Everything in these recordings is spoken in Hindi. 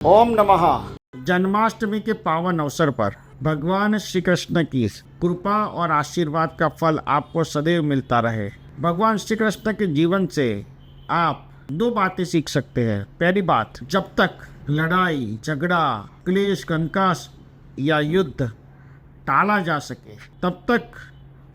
ओम नमः। जन्माष्टमी के पावन अवसर पर भगवान श्री कृष्ण की कृपा और आशीर्वाद का फल आपको सदैव मिलता रहे। भगवान श्री कृष्ण के जीवन से आप दो बातें सीख सकते हैं। पहली बात, जब तक लड़ाई झगड़ा क्लेश कंकास या युद्ध टाला जा सके तब तक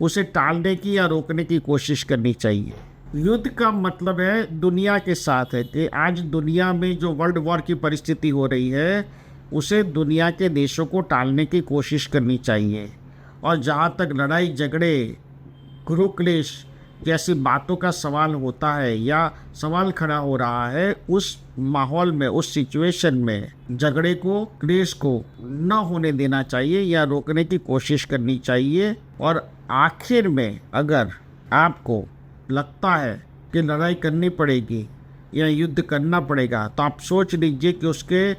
उसे टालने की या रोकने की कोशिश करनी चाहिए। युद्ध का मतलब है दुनिया के साथ है कि आज दुनिया में जो वर्ल्ड वॉर की परिस्थिति हो रही है उसे दुनिया के देशों को टालने की कोशिश करनी चाहिए। और जहाँ तक लड़ाई झगड़े गृह क्लेश जैसी बातों का सवाल होता है या सवाल खड़ा हो रहा है, उस माहौल में उस सिचुएशन में झगड़े को क्लेश को न होने देना चाहिए या रोकने की कोशिश करनी चाहिए। और आखिर में अगर आपको लगता है कि लड़ाई करनी पड़ेगी या युद्ध करना पड़ेगा तो आप सोच लीजिए कि उसके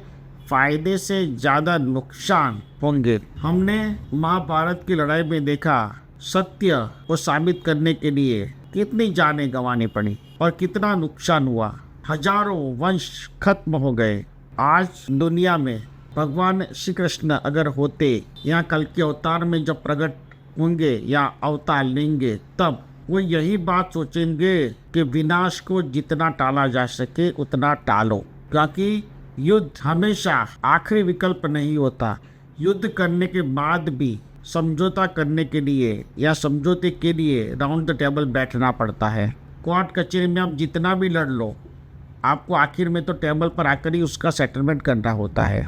फायदे से ज़्यादा नुकसान होंगे। हमने महाभारत की लड़ाई में देखा सत्य को साबित करने के लिए कितनी जानें गंवानी पड़ी और कितना नुकसान हुआ। हजारों वंश खत्म हो गए। आज दुनिया में भगवान श्री कृष्ण अगर होते या कल के अवतार में जब प्रकट होंगे या अवतार लेंगे तब वो यही बात सोचेंगे कि विनाश को जितना टाला जा सके उतना टालो, क्योंकि युद्ध हमेशा आखिरी विकल्प नहीं होता। युद्ध करने के बाद भी समझौता करने के लिए या समझौते के लिए राउंड द टेबल बैठना पड़ता है। कोर्ट कचहरी में आप जितना भी लड़ लो, आपको आखिर में तो टेबल पर आकर ही उसका सेटलमेंट करना होता है।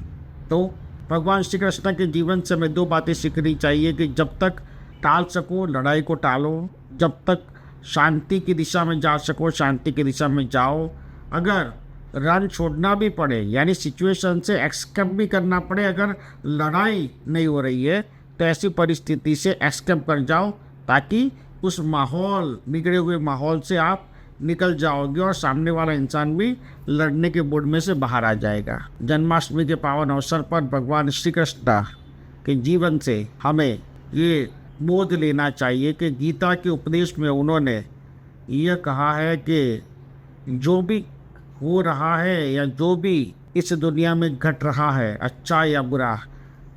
तो भगवान श्री कृष्ण के जीवन से हमें दो बातें सीखनी चाहिए कि जब तक टाल सको लड़ाई को टालो, जब तक शांति की दिशा में जा सको शांति की दिशा में जाओ। अगर रन छोड़ना भी पड़े यानी सिचुएशन से एस्केप भी करना पड़े, अगर लड़ाई नहीं हो रही है तो ऐसी परिस्थिति से एस्केप कर जाओ ताकि उस माहौल बिगड़े हुए माहौल से आप निकल जाओगे और सामने वाला इंसान भी लड़ने के मूड में से बाहर आ जाएगा। जन्माष्टमी के पावन अवसर पर भगवान श्री कृष्ण के जीवन से हमें ये बोध लेना चाहिए कि गीता के उपदेश में उन्होंने यह कहा है कि जो भी हो रहा है या जो भी इस दुनिया में घट रहा है अच्छा या बुरा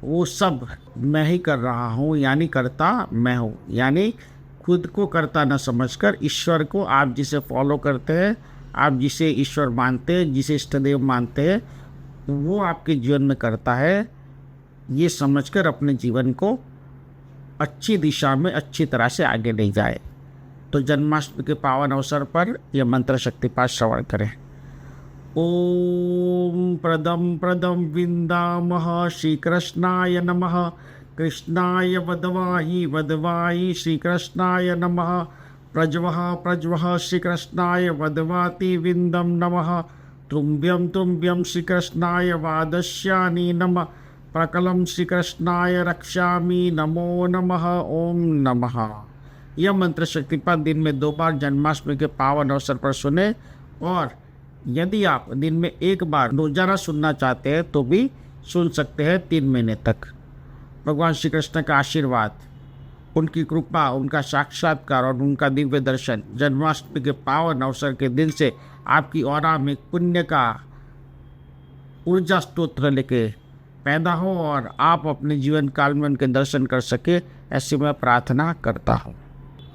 वो सब मैं ही कर रहा हूँ, यानी करता मैं हूँ। यानी खुद को करता न समझकर ईश्वर को, आप जिसे फॉलो करते हैं, आप जिसे ईश्वर मानते हैं, जिसे इष्टदेव मानते हैं, वो आपके जीवन में करता है, ये समझकर अपने जीवन को अच्छी दिशा में अच्छी तरह से आगे ले जाए। तो जन्माष्टमी के पावन अवसर पर यह मंत्र शक्तिपाठ श्रवण करें। ओम प्रदम प्रदम विंदामः श्री कृष्णाय नमः, कृष्णाय वदवाहि वदवाहि श्री कृष्णाय नमः, प्रज्वः प्रज्वः श्री कृष्णाय वदवाति विंदम नमः, तुम्भ्यं तुम्भ्यं श्री कृष्णाय वादस्यानि नमः, प्रकलम श्री कृष्णाय रक्षामि नमो नमः। ओम नमः। यह मंत्र शक्तिपाठ दिन में 2 बार जन्माष्टमी के पावन अवसर पर सुने, और यदि आप दिन में 1 बार रोजाना सुनना चाहते हैं तो भी सुन सकते हैं 3 महीने तक। भगवान श्री कृष्ण का आशीर्वाद, उनकी कृपा, उनका साक्षात्कार और उनका दिव्य दर्शन जन्माष्टमी के पावन अवसर के दिन से आपकी ऑरा में पुण्य का ऊर्जा स्तोत्र लेके पैदा हो और आप अपने जीवन काल में उनके दर्शन कर सके, ऐसी मैं प्रार्थना करता हूँ।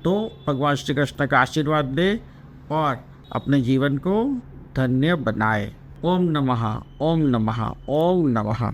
तो भगवान श्री कृष्ण का आशीर्वाद ले और अपने जीवन को धन्य बनाए। ओम नमः, ओम नमः, ओम नमः।